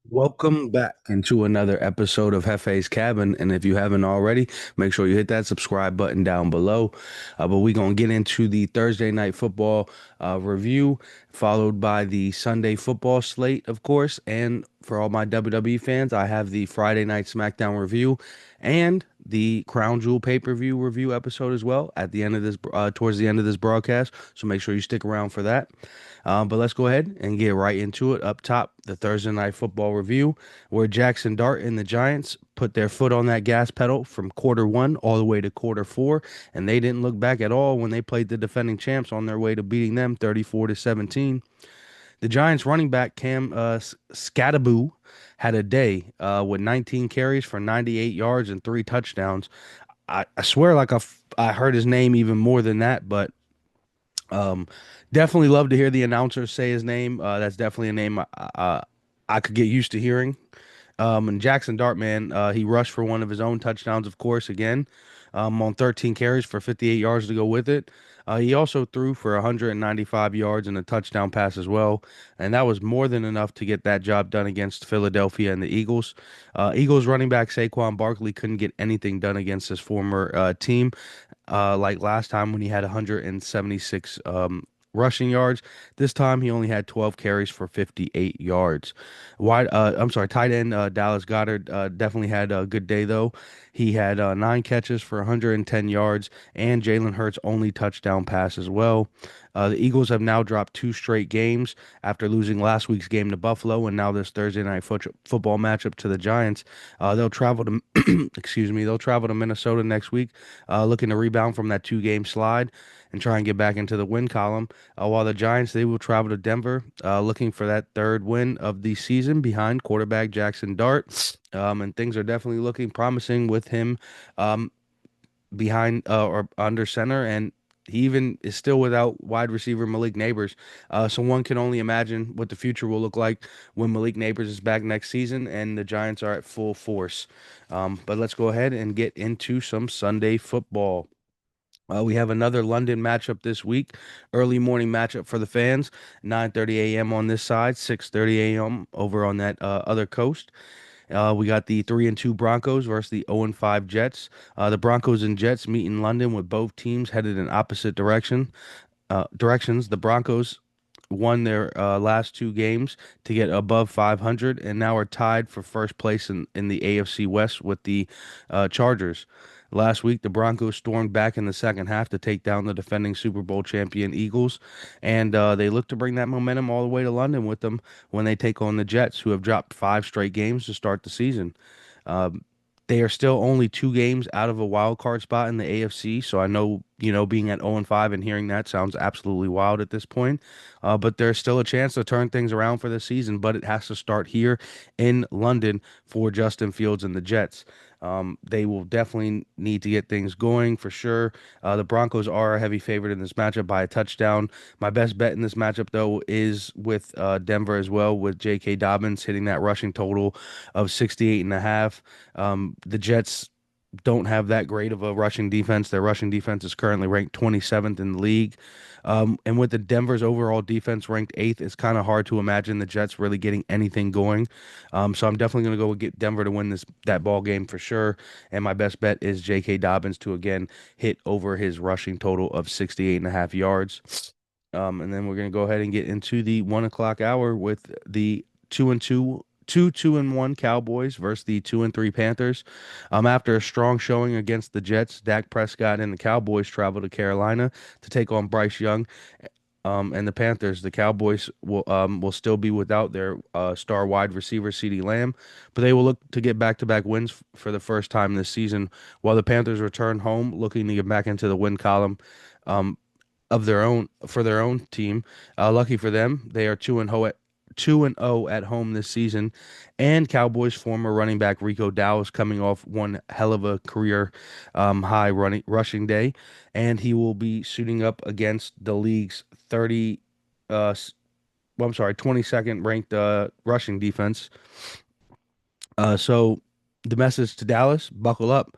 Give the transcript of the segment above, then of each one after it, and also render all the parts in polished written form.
Welcome back into another episode of Hefe's Cabin. And if you haven't already, make sure you hit that subscribe button down below. But we're going to get into the Thursday night football review, followed by the Sunday football slate, of course. And for all my WWE fans, I have the Friday night SmackDown review and the Crown Jewel pay-per-view review episode as well at the end of this, towards the end of this broadcast. So make sure you stick around for that. But let's go ahead and get right into it. Up top, the Thursday night football review, where Jackson Dart and the Giants put their foot on that gas pedal from quarter one all the way to quarter four, and they didn't look back at all when they played the defending champs on their way to beating them 34-17. The Giants running back Cam Scattaboo had a day with 19 carries for 98 yards and three touchdowns. I swear, like I heard his name even more than that, but um, definitely love to hear the announcer say his name. That's definitely a name I could get used to hearing. And Jackson Dart, man, he rushed for one of his own touchdowns, of course, again, on 13 carries for 58 yards to go with it. He also threw for 195 yards and a touchdown pass as well, and that was more than enough to get that job done against Philadelphia and the Eagles. Eagles running back Saquon Barkley couldn't get anything done against his former team, like last time when he had 176 rushing yards. This time he only had 12 carries for 58 yards. Tight end Dallas Goedert definitely had a good day though. He had nine catches for 110 yards and Jalen Hurts' only touchdown pass as well. The Eagles have now dropped two straight games after losing last week's game to Buffalo and now this Thursday night football matchup to the Giants. They'll travel to excuse me, they'll travel to Minnesota next week, looking to rebound from that two-game slide and try and get back into the win column. While the Giants, they will travel to Denver, looking for that third win of the season behind quarterback Jackson Dart. And things are definitely looking promising with him um, behind or under center, and he even is still without wide receiver Malik Neighbors. So one can only imagine what the future will look like when Malik Neighbors is back next season and the Giants are at full force. But let's go ahead and get into some Sunday football. We have another London matchup this week, early morning matchup for the fans, 9:30 a.m. on this side, 6:30 a.m. over on that other coast. We got the 3-2 Broncos versus the 0-5 Jets. The Broncos and Jets meet in London with both teams headed in opposite directions. The Broncos won their last two games to get above 500 and now are tied for first place in the AFC West with the Chargers. Last week, the Broncos stormed back in the second half to take down the defending Super Bowl champion Eagles, and they look to bring that momentum all the way to London with them when they take on the Jets, who have dropped five straight games to start the season. Um, they are still only two games out of a wild card spot in the AFC, so I know, being at 0-5 and hearing that sounds absolutely wild at this point. But there's still a chance to turn things around for the season, but it has to start here in London for Justin Fields and the Jets. They will definitely need to get things going for sure. The Broncos are a heavy favorite in this matchup by a touchdown. My best bet in this matchup, though, is with Denver as well, with J.K. Dobbins hitting that rushing total of 68 and a half. The Jets don't have that great of a rushing defense. Their rushing defense is currently ranked 27th in the league. And with the Denver's overall defense ranked eighth, it's kind of hard to imagine the Jets really getting anything going. So I'm definitely going to go get Denver to win that ball game for sure. And my best bet is J.K. Dobbins to again hit over his rushing total of 68 and a half yards. And then we're going to go ahead and get into the 1 o'clock hour with the 2-1 Cowboys versus the 2-3 Panthers. After a strong showing against the Jets, Dak Prescott and the Cowboys travel to Carolina to take on Bryce Young. And the Panthers, the Cowboys will still be without their star wide receiver CeeDee Lamb, but they will look to get back-to-back wins for the first time this season. While the Panthers return home, looking to get back into the win column um, of their own for their own team. Lucky for them, they are 2-0 at home this season, and Cowboys former running back Rico Dowdle coming off one hell of a career high running rushing day, and he will be suiting up against the league's 30 well, I'm sorry, 22nd ranked rushing defense. So the message to Dallas, buckle up.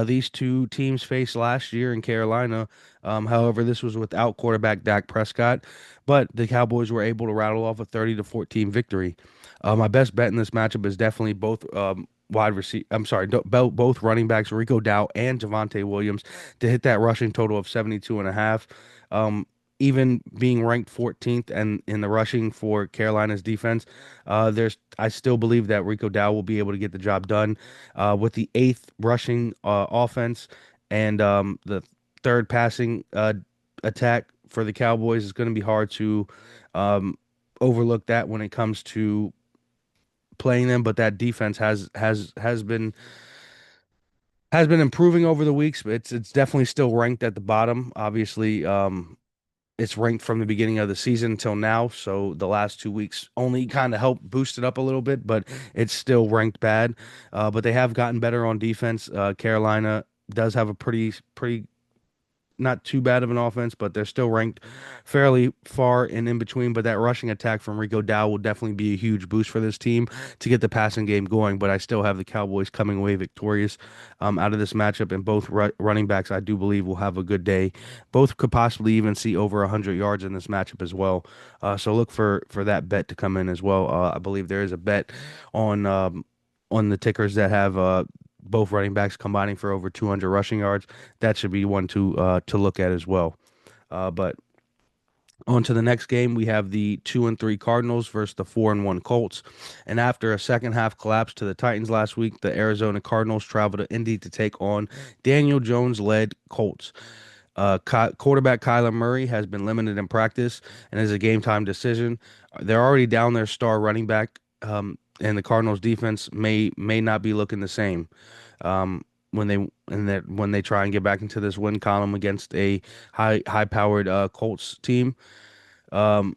These two teams faced last year in Carolina. However, this was without quarterback Dak Prescott, but the Cowboys were able to rattle off a 30-14 victory. My best bet in this matchup is definitely both wide receiver. I'm sorry, both running backs, Rico Dow and Javonte Williams, to hit that rushing total of 72 and a half. Um, Even being ranked 14th and in the rushing for Carolina's defense, I still believe that Rico Dow will be able to get the job done. With the eighth rushing offense and the third passing attack for the Cowboys, it's going to be hard to um, overlook that when it comes to playing them. But that defense has been improving over the weeks. But it's definitely still ranked at the bottom. Obviously, it's ranked from the beginning of the season until now. So the last 2 weeks only kind of helped boost it up a little bit, but it's still ranked bad. But they have gotten better on defense. Carolina does have a pretty not too bad of an offense, but they're still ranked fairly far and in between. But that rushing attack from Rico Dow will definitely be a huge boost for this team to get the passing game going. But I still have the Cowboys coming away victorious out of this matchup, and both running backs I do believe will have a good day. Both could possibly even see over 100 yards in this matchup as well. So look for that bet to come in as well. I believe there is a bet on on the tickers that have both running backs combining for over 200 rushing yards. That should be one to look at as well. But on to the next game, we have the 2-3 Cardinals versus the 4-1 Colts. And after a second half collapse to the Titans last week, the Arizona Cardinals traveled to Indy to take on Daniel Jones led Colts. Quarterback Kyler Murray has been limited in practice and is a game time decision. They're already down their star running back, and the Cardinals defense may not be looking the same when they try and get back into this win column against a high powered Colts team. Um,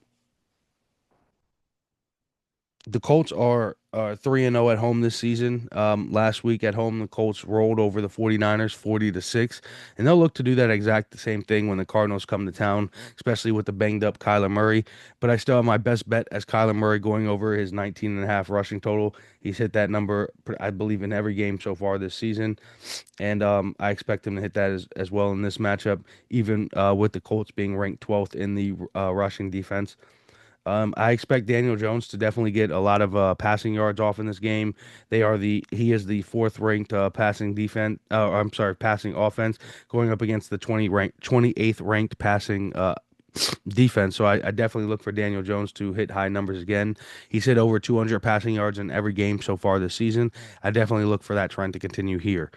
the Colts are 3-0 at home this season. Last week at home, the Colts rolled over the 49ers 40-6, and they'll look to do that exact same thing when the Cardinals come to town, especially with the banged up Kyler Murray. But I still have my best bet as Kyler Murray going over his 19 and a half rushing total. He's hit that number, I believe, in every game so far this season, and I expect him to hit that as well in this matchup, even with the Colts being ranked 12th in the rushing defense. I expect Daniel Jones to definitely get a lot of passing yards off in this game. He is the fourth ranked passing defense. I'm sorry, passing offense going up against the 28th ranked passing defense. So I definitely look for Daniel Jones to hit high numbers again. He's hit over 200 passing yards in every game so far this season. I definitely look for that trend to continue here.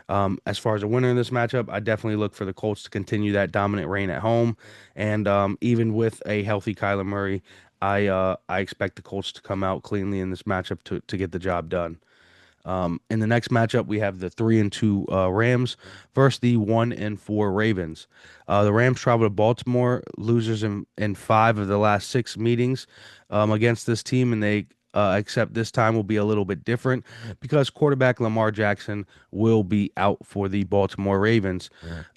As far as a winner in this matchup, I definitely look for the Colts to continue that dominant reign at home. And even with a healthy Kyler Murray, I expect the Colts to come out cleanly in this matchup to get the job done. In the next matchup, we have the 3-2 Rams versus the 1-4 Ravens. The Rams travel to Baltimore, losers in five of the last six meetings against this team, and they except this time will be a little bit different because quarterback Lamar Jackson will be out for the Baltimore Ravens.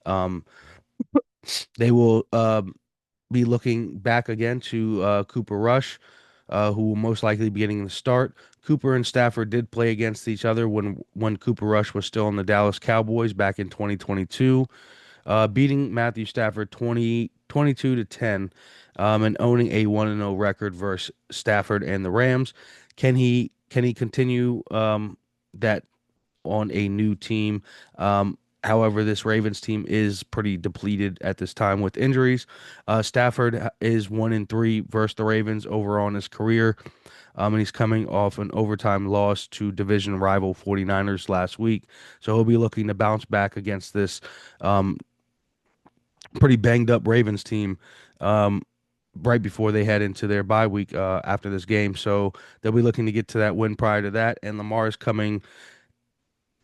Um, they will be looking back again to Cooper Rush, who will most likely be getting the start. Cooper and Stafford did play against each other when Cooper Rush was still in the Dallas Cowboys back in 2022, beating Matthew Stafford 22 to 10, and owning a 1-0 record versus Stafford and the Rams. Can he continue that on a new team? However, this Ravens team is pretty depleted at this time with injuries. Stafford is 1-3 versus the Ravens overall in his career. And he's coming off an overtime loss to division rival 49ers last week. So he'll be looking to bounce back against this um, pretty banged up Ravens team um, right before they head into their bye week after this game. So they'll be looking to get to that win prior to that. And Lamar is coming.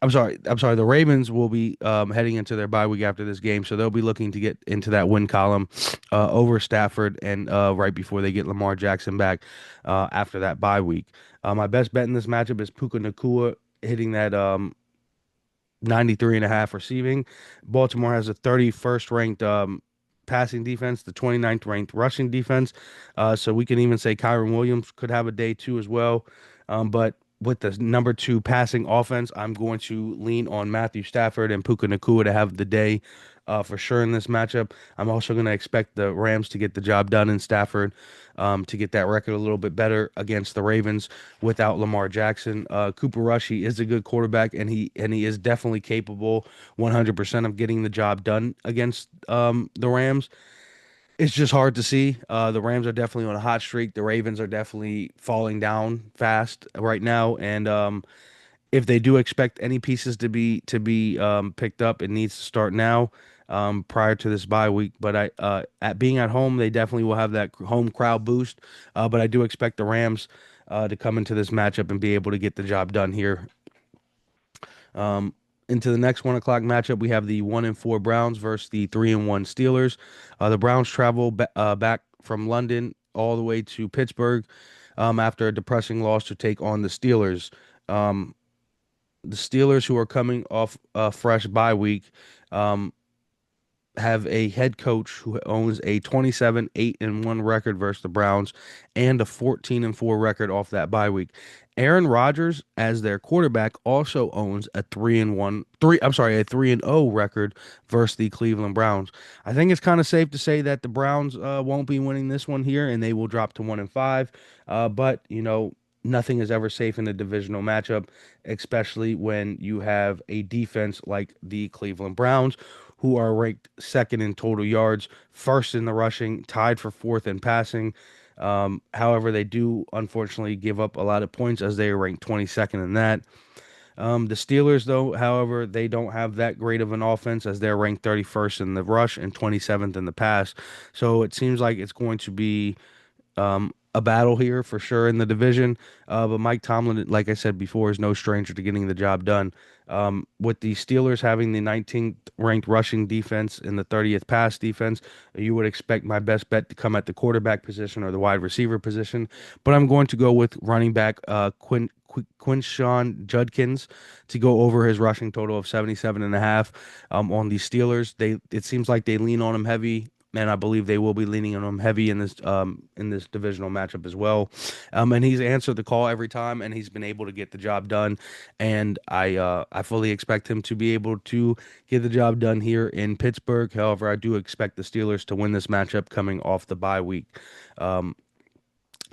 I'm sorry. The Ravens will be heading into their bye week after this game, so they'll be looking to get into that win column over Stafford and right before they get Lamar Jackson back after that bye week. My best bet in this matchup is Puka Nakua hitting that 93 and a half receiving. Baltimore has a 31st ranked passing defense, the 29th ranked rushing defense. So we can even say Kyron Williams could have a day too as well. But with the number two passing offense, I'm going to lean on Matthew Stafford and Puka Nakua to have the day for sure in this matchup. I'm also going to expect the Rams to get the job done in Stafford to get that record a little bit better against the Ravens without Lamar Jackson. Cooper Rush, he is a good quarterback, and he is definitely capable 100% of getting the job done against the Rams. It's just hard to see. The Rams are definitely on a hot streak. The Ravens are definitely falling down fast right now, and if they do expect any pieces to be picked up, it needs to start now, prior to this bye week. But at being at home, they definitely will have that home crowd boost. But I do expect the Rams to come into this matchup and be able to get the job done here. Um, Into the next 1 o'clock matchup, we have the 1-4 Browns versus the 3-1 Steelers. The Browns travel back from London all the way to Pittsburgh after a depressing loss to take on the Steelers. Um, the Steelers, who are coming off a fresh bye week, um, have a head coach who owns a 27-8-1 record versus the Browns and a 14-4 record off that bye week. Aaron Rodgers, as their quarterback, also owns a 3-0 record versus the Cleveland Browns. I think it's kind of safe to say that the Browns won't be winning this one here, and they will drop to 1-5. But nothing is ever safe in a divisional matchup, especially when you have a defense like the Cleveland Browns, who are ranked second in total yards, first in the rushing, tied for fourth in passing. However, they do unfortunately give up a lot of points as they are ranked 22nd in that. The Steelers, though, however, they don't have that great of an offense as they're ranked 31st in the rush and 27th in the pass. So it seems like it's going to be a battle here for sure in the division. But Mike Tomlin, like I said before, is no stranger to getting the job done. With the Steelers having the 19th ranked rushing defense and the 30th pass defense, you would expect my best bet to come at the quarterback position or the wide receiver position. But I'm going to go with running back Quinshawn Judkins to go over his rushing total of 77.5 on the Steelers. It seems like they lean on him heavy, and I believe they will be leaning on him heavy in this divisional matchup as well. And he's answered the call every time, and he's been able to get the job done. And I fully expect him to be able to get the job done here in Pittsburgh. However, I do expect the Steelers to win this matchup coming off the bye week. Um,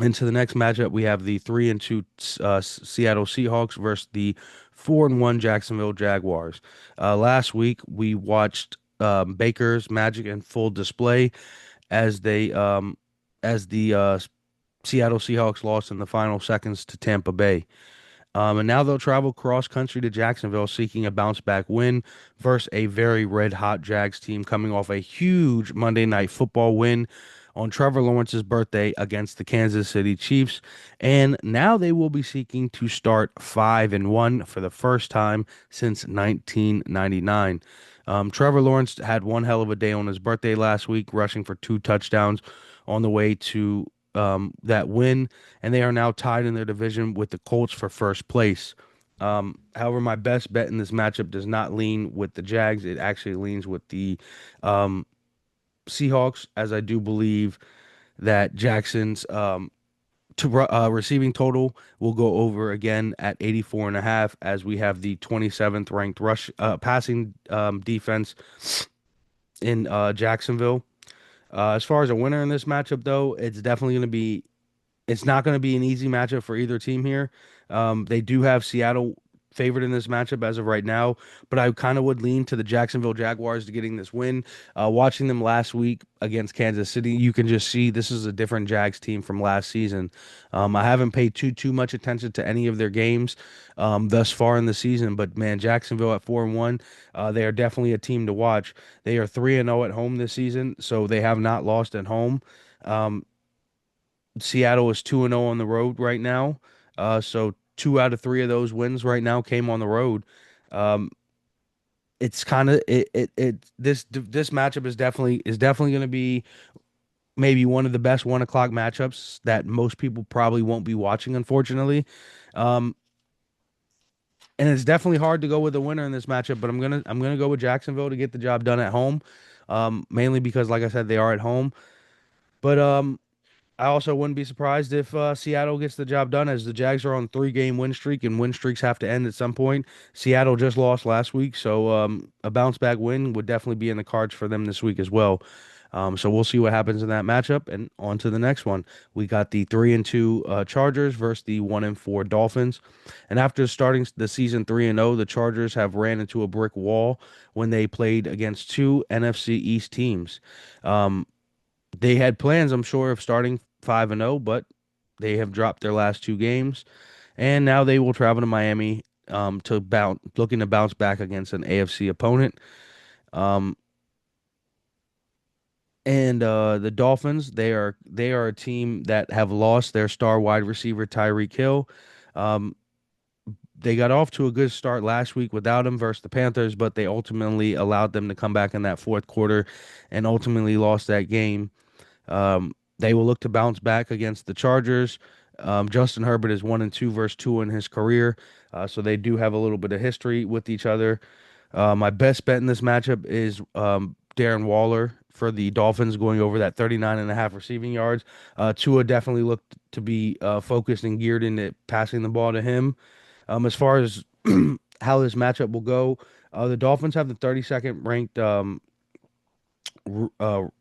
Into the next matchup, we have the 3-2 Seattle Seahawks versus the 4-1 Jacksonville Jaguars. Last week, we watched Baker's magic in full display as the Seattle Seahawks lost in the final seconds to Tampa Bay. And now they'll travel cross country to Jacksonville seeking a bounce back win versus a very red hot Jags team coming off a huge Monday Night Football win on Trevor Lawrence's birthday against the Kansas City Chiefs. And now they will be seeking to start 5-1 for the first time since 1999. Trevor Lawrence had one hell of a day on his birthday last week, rushing for 2 touchdowns on the way to that win, and they are now tied in their division with the Colts for first place. However, my best bet in this matchup does not lean with the Jags. It actually leans with the um, Seahawks, as I do believe that Jackson's receiving total will go over again at 84.5, as we have the 27th ranked passing defense in Jacksonville. As far as a winner in this matchup, though, it's not going to be an easy matchup for either team here. They do have Seattle favored in this matchup as of right now, but I kind of would lean to the Jacksonville Jaguars to getting this win. Watching them last week against Kansas City, you can just see this is a different Jags team from last season. I haven't paid too much attention to any of their games thus far in the season, but man, Jacksonville at 4-1, they are definitely a team to watch. They are 3-0 at home this season, so they have not lost at home. Um, Seattle is 2-0 on the road right now. So 2 out of 3 of those wins right now came on the road. Um, it's kind of this matchup is definitely going to be maybe one of the best 1 o'clock matchups that most people probably won't be watching, unfortunately. Um, and it's definitely hard to go with a winner in this matchup, but I'm gonna go with Jacksonville to get the job done at home. Mainly because, like I said, they are at home. But I also wouldn't be surprised if Seattle gets the job done, as the Jags are on 3-game win streak, and win streaks have to end at some point. Seattle just lost last week, so a bounce back win would definitely be in the cards for them this week as well. So we'll see what happens in that matchup, and on to the next one. We got the 3-2 Chargers versus the 1-4 Dolphins. And after starting the season 3-0, the Chargers have ran into a brick wall when they played against two NFC East teams. Um, they had plans, I'm sure, of starting 5-0, but they have dropped their last two games, and now they will travel to Miami looking to bounce back against an AFC opponent. Um, and the Dolphins, they are a team that have lost their star wide receiver Tyreek Hill. Um, they got off to a good start last week without him versus the Panthers, but they ultimately allowed them to come back in that fourth quarter and ultimately lost that game. They will look to bounce back against the Chargers. Justin Herbert is 1-2 versus 2 in his career, so they do have a little bit of history with each other. My best bet in this matchup is Darren Waller for the Dolphins going over that 39.5 receiving yards. Tua definitely looked to be focused and geared into passing the ball to him. As far as how this matchup will go, the Dolphins have the 32nd ranked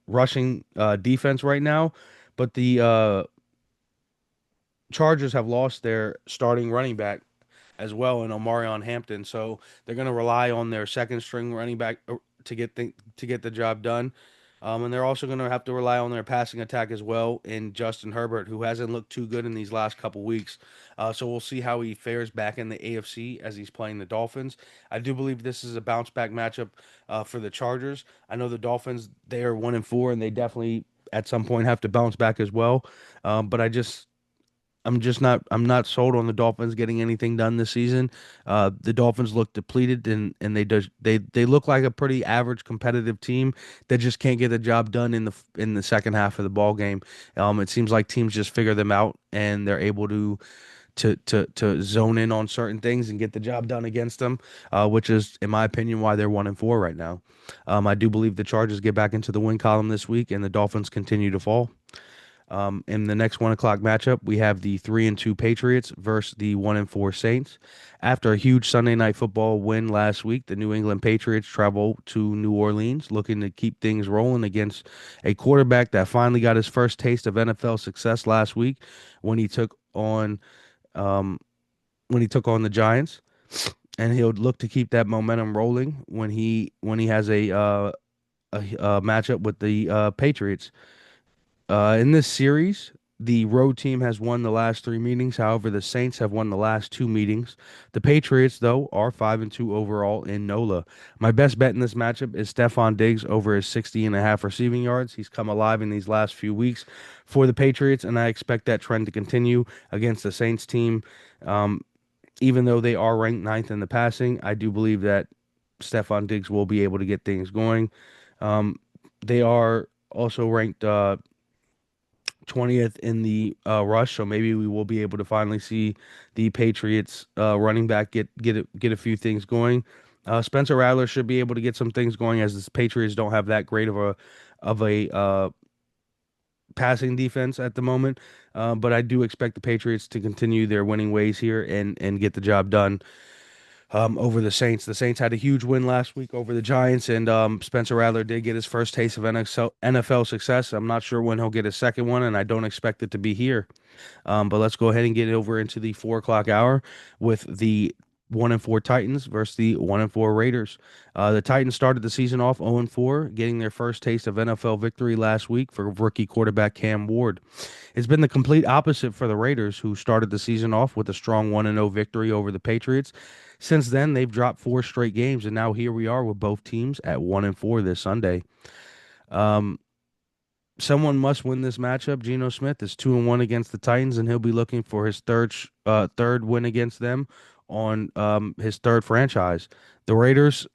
rushing defense right now, but the Chargers have lost their starting running back as well in Omarion Hampton, so they're going to rely on their second string running back to get the job done. And they're also going to have to rely on their passing attack as well in Justin Herbert, who hasn't looked too good in these last couple weeks. So we'll see how he fares back in the AFC as he's playing the Dolphins. I do believe this is a bounce back matchup for the Chargers. I know the Dolphins, they are 1-4, and they definitely at some point have to bounce back as well. But I'm not sold on the Dolphins getting anything done this season. The Dolphins look depleted, and they look like a pretty average competitive team that just can't get the job done in the second half of the ball game. It seems like teams just figure them out, and they're able to zone in on certain things and get the job done against them, which is, in my opinion, why they're 1-4 right now. I do believe the Chargers get back into the win column this week, and the Dolphins continue to fall. In the next 1 o'clock matchup, we have the 3-2 Patriots versus the 1-4 Saints. After a huge Sunday Night Football win last week, the New England Patriots travel to New Orleans looking to keep things rolling against a quarterback that finally got his first taste of NFL success last week when he took on um, the Giants, and he'll look to keep that momentum rolling when he has a matchup with the Patriots. In this series, the road team has won the last three meetings. However, the Saints have won the last two meetings. The Patriots, though, are 5-2 overall in NOLA. My best bet in this matchup is Stephon Diggs over his 60.5 receiving yards. He's come alive in these last few weeks for the Patriots, and I expect that trend to continue against the Saints team. Um, Even though they are ranked ninth in the passing, I do believe that Stephon Diggs will be able to get things going. Um, they are also ranked 20th in the rush, so maybe we will be able to finally see the Patriots running back get a few things going. Spencer Rattler should be able to get some things going, as the Patriots don't have that great of a passing defense at the moment. But I do expect the Patriots to continue their winning ways here and get the job done over the Saints. The Saints had a huge win last week over the Giants, and Spencer Rattler did get his first taste of NFL success. I'm not sure when he'll get his second one, and I don't expect it to be here. But let's go ahead and get over into the 4 o'clock hour with the 1-4 Titans versus the 1-4 Raiders. The Titans started the season off 0-4, getting their first taste of NFL victory last week for rookie quarterback Cam Ward. It's been the complete opposite for the Raiders, who started the season off with a strong 1-0 victory over the Patriots. Since then, they've dropped four straight games, and now here we are with both teams at 1-4 this Sunday. Um, Someone must win this matchup. Geno Smith is 2-1 against the Titans, and he'll be looking for his third win against them on his third franchise. The Raiders'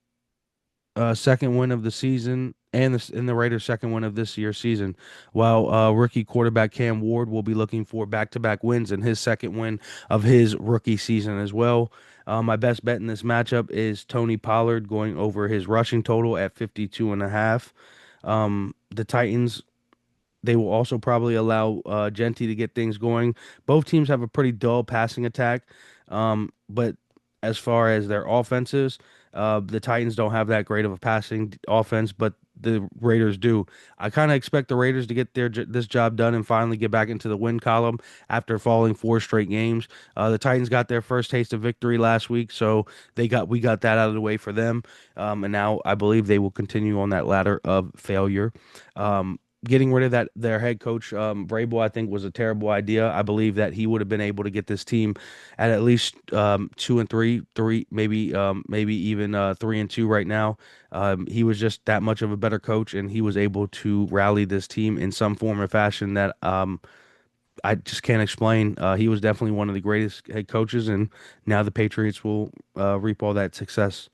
second win of the season, and the Raiders' second win of this year's season. While rookie quarterback Cam Ward will be looking for back-to-back wins and his second win of his rookie season as well. My best bet in this matchup is Tony Pollard going over his rushing total at 52.5. The Titans They will also probably allow Genti to get things going. Both teams have a pretty dull passing attack, but as far as their offenses, the Titans don't have that great of a passing offense, but the Raiders do. I kind of expect the Raiders to get this job done and finally get back into the win column after falling four straight games. The Titans got their first taste of victory last week, so we got that out of the way for them, and now I believe they will continue on that ladder of failure. Getting rid of that their head coach Vrabel, I think, was a terrible idea. I believe that he would have been able to get this team at least 2-3, three maybe even 3-2 right now. He was just that much of a better coach, and he was able to rally this team in some form or fashion that I just can't explain. He was definitely one of the greatest head coaches, and now the Patriots will reap all that success.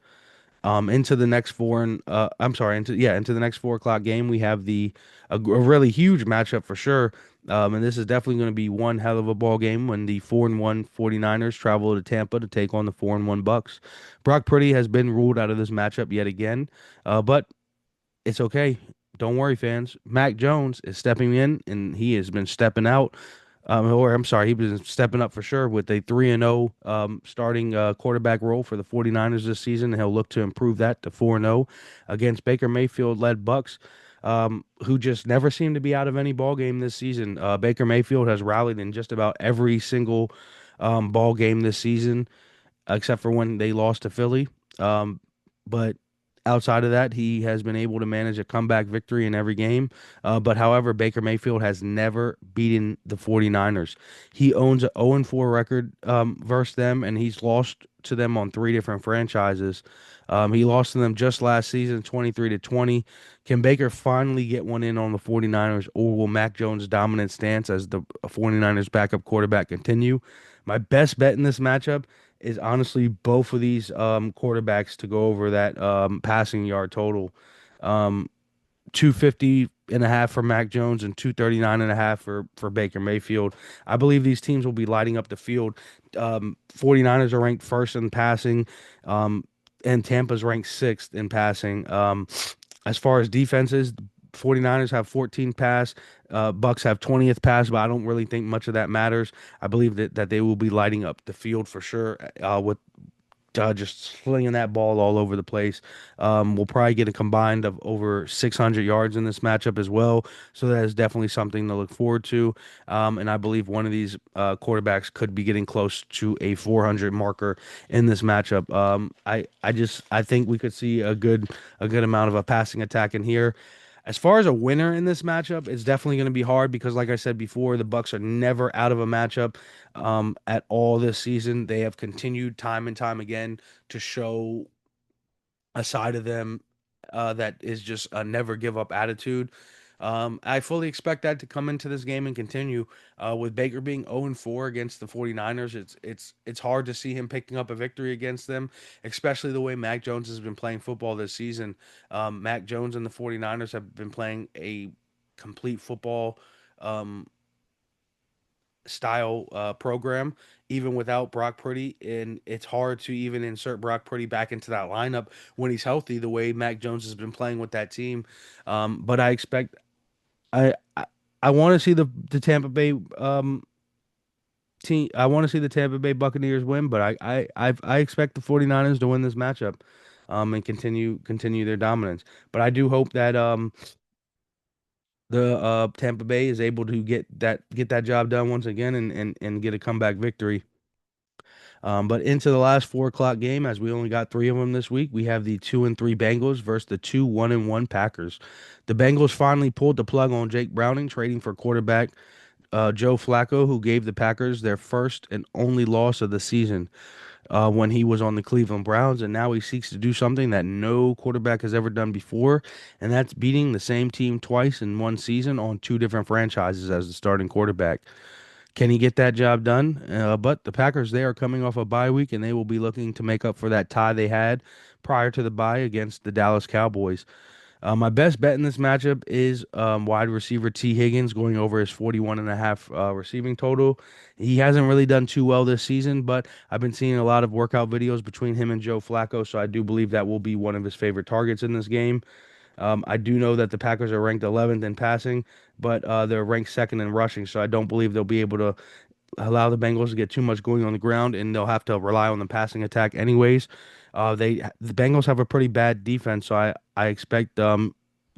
Into the next four and I'm sorry, into the next 4 o'clock game, we have a really huge matchup for sure. And this is definitely going to be one hell of a ball game when the 4-1 49ers travel to Tampa to take on the 4-1 Bucs. Brock Purdy has been ruled out of this matchup yet again, but it's okay. Don't worry, fans. Mac Jones is stepping in, and he has been stepping out. Or I'm sorry, he's been stepping up for sure with a 3-0 starting quarterback role for the 49ers this season. And he'll look to improve that to 4-0 against Baker Mayfield-led Bucks, who just never seem to be out of any ball game this season. Baker Mayfield has rallied in just about every single ball game this season, except for when they lost to Philly. But outside of that, he has been able to manage a comeback victory in every game. But however, Baker Mayfield has never beaten the 49ers. He owns an 0-4 record versus them, and he's lost to them on three different franchises. He lost to them just last season, 23-20. Can Baker finally get one in on the 49ers, or will Mac Jones' dominant stance as the 49ers backup quarterback continue? My best bet in this matchup is honestly both of these quarterbacks to go over that passing yard total. 250.5 for Mac Jones and 239.5 for Baker Mayfield. I believe these teams will be lighting up the field. 49ers are ranked first in passing, and Tampa's ranked sixth in passing. As far as defenses, 49ers have 14 pass, Bucks have 20th pass, but I don't really think much of that matters. I believe that they will be lighting up the field for sure with just slinging that ball all over the place. We'll probably get a combined of over 600 yards in this matchup as well. So that is definitely something to look forward to. And I believe one of these quarterbacks could be getting close to a 400 marker in this matchup. I think we could see a good amount of a passing attack in here. As far as a winner in this matchup, it's definitely going to be hard because, like I said before, the Bucks are never out of a matchup at all this season. They have continued time and time again to show a side of them that is just a never give up attitude. I fully expect that to come into this game and continue. With Baker being 0-4 against the 49ers, it's hard to see him picking up a victory against them, especially the way Mac Jones has been playing football this season. Mac Jones and the 49ers have been playing a complete football um, style program, even without Brock Purdy. And it's hard to even insert Brock Purdy back into that lineup when he's healthy, the way Mac Jones has been playing with that team. But I I, I want to see the Tampa Bay team. I want to see the Tampa Bay Buccaneers win, but I expect the 49ers to win this matchup, and continue their dominance. But I do hope that the Tampa Bay is able to get that job done once again and get a comeback victory. But into the last 4 o'clock game, as we only got three of them this week, we have the 2-3 Bengals versus the 2-1 Packers. The Bengals finally pulled the plug on Jake Browning, trading for quarterback Joe Flacco, who gave the Packers their first and only loss of the season when he was on the Cleveland Browns. And now he seeks to do something that no quarterback has ever done before, and that's beating the same team twice in one season on two different franchises as the starting quarterback. Can he get that job done? But the Packers, they are coming off a bye week, and they will be looking to make up for that tie they had prior to the bye against the Dallas Cowboys. My best bet in this matchup is wide receiver T. Higgins going over his 41.5 receiving total. He hasn't really done too well this season, but I've been seeing a lot of workout videos between him and Joe Flacco, so I do believe that will be one of his favorite targets in this game. I do know that the Packers are ranked 11th in passing, but they're ranked second in rushing, so I don't believe they'll be able to allow the Bengals to get too much going on the ground, and they'll have to rely on the passing attack anyways. The Bengals have a pretty bad defense, so I expect the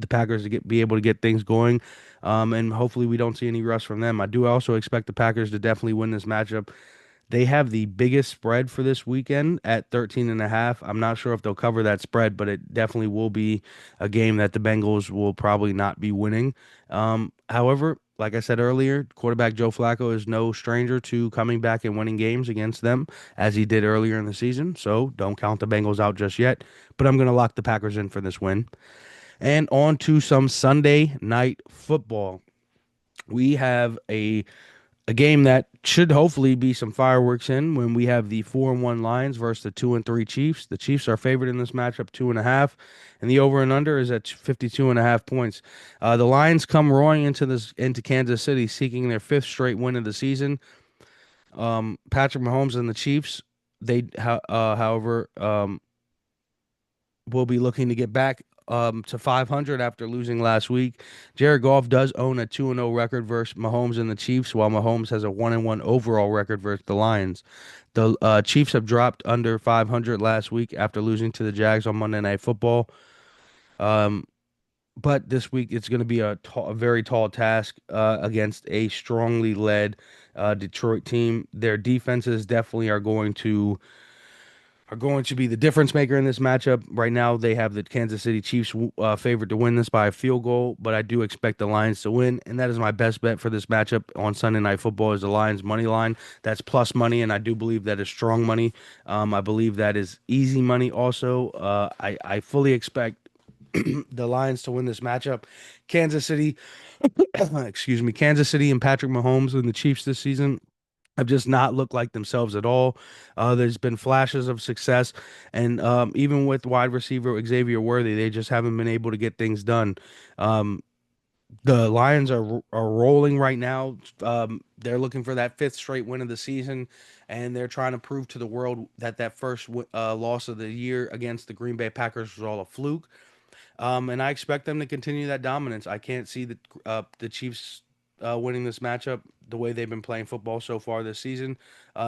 Packers to be able to get things going, and hopefully we don't see any rust from them. I do also expect the Packers to definitely win this matchup. They have the biggest spread for this weekend at 13.5. I'm not sure if they'll cover that spread, but it definitely will be a game that the Bengals will probably not be winning. However, like I said earlier, quarterback Joe Flacco is no stranger to coming back and winning games against them, as he did earlier in the season. So don't count the Bengals out just yet. But I'm going to lock the Packers in for this win. And on to some Sunday night football. We have a game that should hopefully be some fireworks in when we have the 4-1 Lions versus the 2-3 Chiefs. The Chiefs are favored in this matchup 2.5, and the over and under is at 52.5 points. The Lions come roaring into Kansas City, seeking their fifth straight win of the season. Patrick Mahomes and the Chiefs, however, will be looking to get back to 500 after losing last week. Jared Goff does own a 2-0 record versus Mahomes and the Chiefs, while Mahomes has a 1-1 overall record versus the Lions. The Chiefs have dropped under 500 last week after losing to the Jags on Monday Night Football. But this week it's going to be a very tall task against a strongly led Detroit team. Their defenses definitely are going to be the difference maker in this matchup. Right now, they have the Kansas City Chiefs favored to win this by a field goal, but I do expect the Lions to win, and that is my best bet for this matchup on Sunday Night Football is the Lions money line. That's plus money, and I do believe that is strong money. I believe that is easy money also. I fully expect the Lions to win this matchup. Kansas City, excuse me, Kansas City and Patrick Mahomes and the Chiefs this season have just not looked like themselves at all. There's been flashes of success, and even with wide receiver Xavier Worthy, they just haven't been able to get things done. Um, the Lions are rolling right now. They're looking for that fifth straight win of the season, and they're trying to prove to the world that first loss of the year against the Green Bay Packers was all a fluke. And I expect them to continue that dominance. I can't see the Chiefs winning this matchup the way they've been playing football so far this season.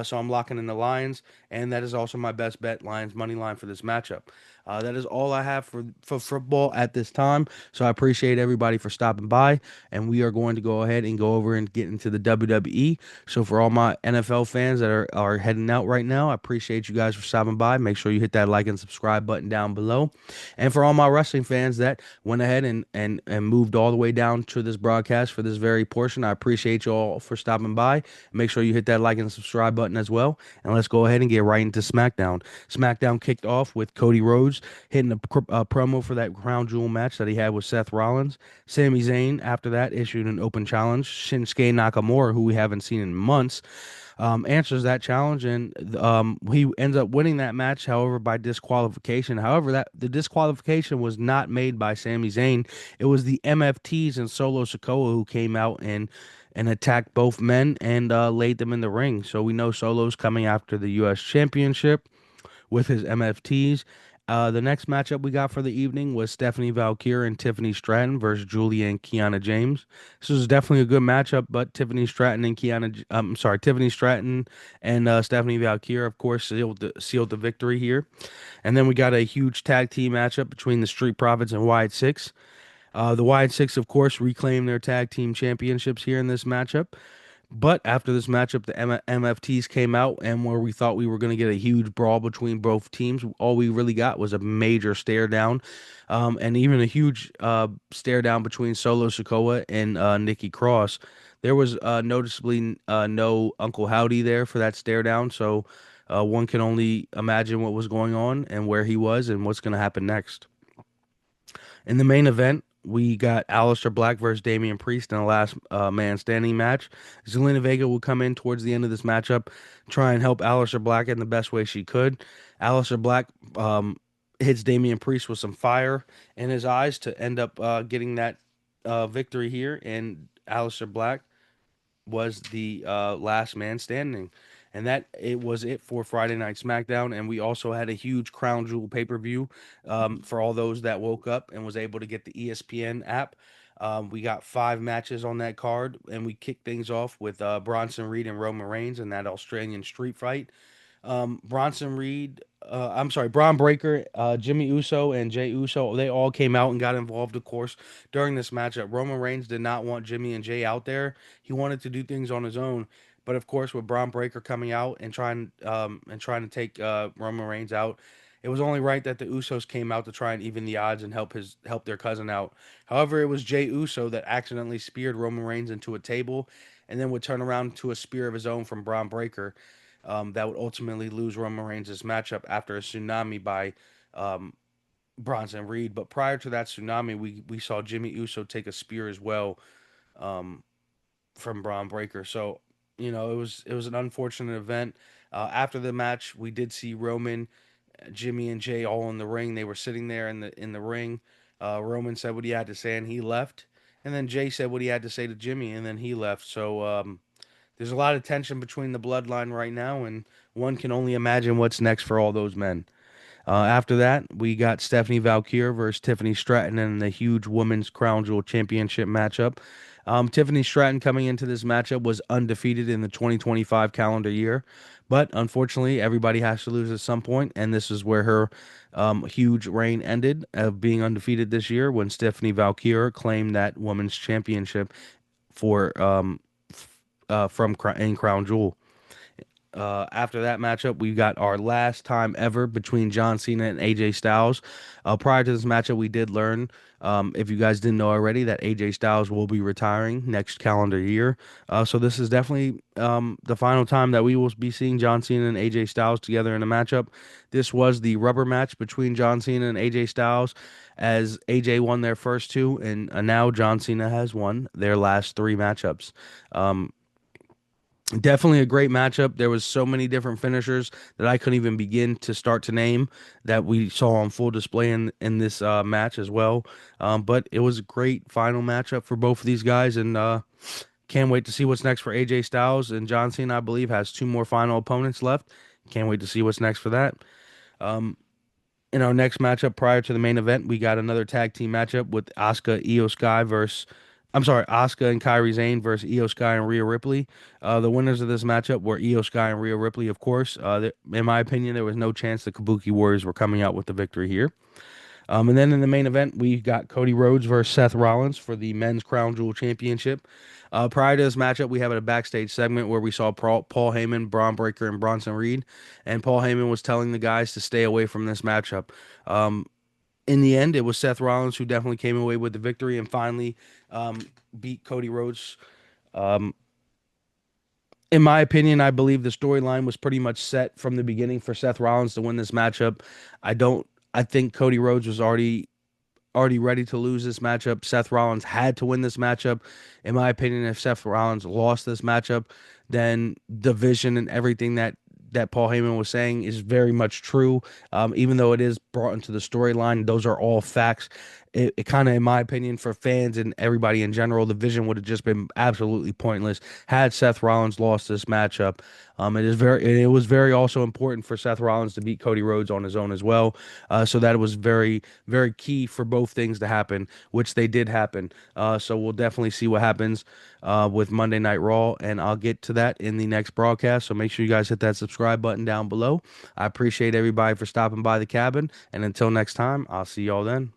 So I'm locking in the Lions, and that is also my best bet, Lions money line for this matchup. That is all I have for football at this time. So I appreciate everybody for stopping by, and we are going to go ahead and go over and get into the WWE. So for all my NFL fans that are heading out right now, I appreciate you guys for stopping by. Make sure you hit that like and subscribe button down below. And for all my wrestling fans that went ahead and moved all the way down to this broadcast for this very portion, I appreciate you all for stopping by. Make sure you hit that like and subscribe button as well. And let's go ahead and get right into SmackDown. SmackDown kicked off with Cody Rhodes hitting a promo for that Crown Jewel match that he had with Seth Rollins. Sami Zayn, after that, issued an open challenge. Shinsuke Nakamura, who we haven't seen in months, answers that challenge, and he ends up winning that match, however, by disqualification. However, that the disqualification was not made by Sami Zayn. It was the MFTs and Solo Sikoa who came out and attacked both men and laid them in the ring. So we know Solo's coming after the U.S. Championship with his MFTs. The next matchup we got for the evening was Stephanie Valqhuer and Tiffany Stratton versus Julia and Kiana James. This was definitely a good matchup, but Tiffany Stratton and Tiffany Stratton and Stephanie Valqhuer, of course, sealed the victory here. And then we got a huge tag team matchup between the Street Profits and Wyatt Six. The Wyatt Six, of course, reclaimed their tag team championships here in this matchup. But after this matchup, the MFTs came out, and where we thought we were going to get a huge brawl between both teams, all we really got was a major stare down, and even a huge stare down between Solo Sikoa and Nikki Cross. There was noticeably no Uncle Howdy there for that stare down, so one can only imagine what was going on and where he was and what's going to happen next. In the main event, we got Aleister Black versus Damian Priest in a last man standing match. Zelina Vega will come in towards the end of this matchup, try and help Aleister Black in the best way she could. Aleister Black hits Damian Priest with some fire in his eyes to end up getting that victory here. And Aleister Black was the last man standing. And that it was it for Friday Night SmackDown. And we also had a huge Crown Jewel pay-per-view for all those that woke up and was able to get the ESPN app. We got 5 matches on that card, and we kicked things off with Bronson Reed and Roman Reigns in that Australian street fight. Bronson Reed, I'm sorry, Braun Breaker, Jimmy Uso, and Jay Uso, they all came out and got involved, of course, during this matchup. Roman Reigns did not want Jimmy and Jay out there. He wanted to do things on his own. But of course, with Braun Breaker coming out and trying to take Roman Reigns out, it was only right that the Usos came out to try and even the odds and help their cousin out. However, it was Jay Uso that accidentally speared Roman Reigns into a table, and then would turn around to a spear of his own from Braun Breaker that would ultimately lose Roman Reigns' matchup after a tsunami by um, Bronson Reed. But prior to that tsunami, we saw Jimmy Uso take a spear as well um, from Braun Breaker. So it was an unfortunate event. After the match, we did see Roman, Jimmy, and Jay all in the ring. They were sitting there in the ring. Roman said what he had to say, and he left. And then Jay said what he had to say to Jimmy, and then he left. So there's a lot of tension between the bloodline right now, and one can only imagine what's next for all those men. After that, we got Stephanie Valqhuer versus Tiffany Stratton in the huge Women's Crown Jewel Championship matchup. Tiffany Stratton coming into this matchup was undefeated in the 2025 calendar year, but unfortunately, everybody has to lose at some point, and this is where her huge reign ended of being undefeated this year when Stephanie Valqhuer claimed that Women's Championship for in Crown Jewel. After that matchup, we got our last time ever between John Cena and AJ Styles. Prior to this matchup, we did learn, if you guys didn't know already, that AJ Styles will be retiring next calendar year. So this is definitely the final time that we will be seeing John Cena and AJ Styles together in a matchup. This was the rubber match between John Cena and AJ Styles, as AJ won their first two, and now John Cena has won their last 3 matchups. Definitely a great matchup. There was so many different finishers that I couldn't even begin to start to name that we saw on full display in this match as well. But it was a great final matchup for both of these guys, and can't wait to see what's next for AJ Styles. And John Cena, I believe, has 2 more final opponents left. Can't wait to see what's next for that. Um, in our next matchup prior to the main event, we got another tag team matchup with Asuka, Io Sky versus, I'm sorry, Asuka and Kairi Sane versus Io Sky and Rhea Ripley. The winners of this matchup were Io Sky and Rhea Ripley, of course. In my opinion, there was no chance the Kabuki Warriors were coming out with the victory here. And then in the main event, we got Cody Rhodes versus Seth Rollins for the Men's Crown Jewel Championship. Prior to this matchup, we have a backstage segment where we saw Paul Heyman, Braun Breaker, and Bronson Reed. And Paul Heyman was telling the guys to stay away from this matchup. Um, in the end, it was Seth Rollins who definitely came away with the victory and finally beat Cody Rhodes. Um, in my opinion, I believe the storyline was pretty much set from the beginning for Seth Rollins to win this matchup. I don't. I think Cody Rhodes was already ready to lose this matchup. Seth Rollins had to win this matchup. In my opinion, if Seth Rollins lost this matchup, then the vision and everything that Paul Heyman was saying is very much true. Even though it is brought into the storyline, those are all facts. It kind of, in my opinion, for fans and everybody in general, the vision would have just been absolutely pointless had Seth Rollins lost this matchup. It was very also important for Seth Rollins to beat Cody Rhodes on his own as well. So that was very, very key for both things to happen, which they did happen. So we'll definitely see what happens with Monday Night Raw, and I'll get to that in the next broadcast. So make sure you guys hit that subscribe button down below. I appreciate everybody for stopping by the cabin, and until next time, I'll see y'all then.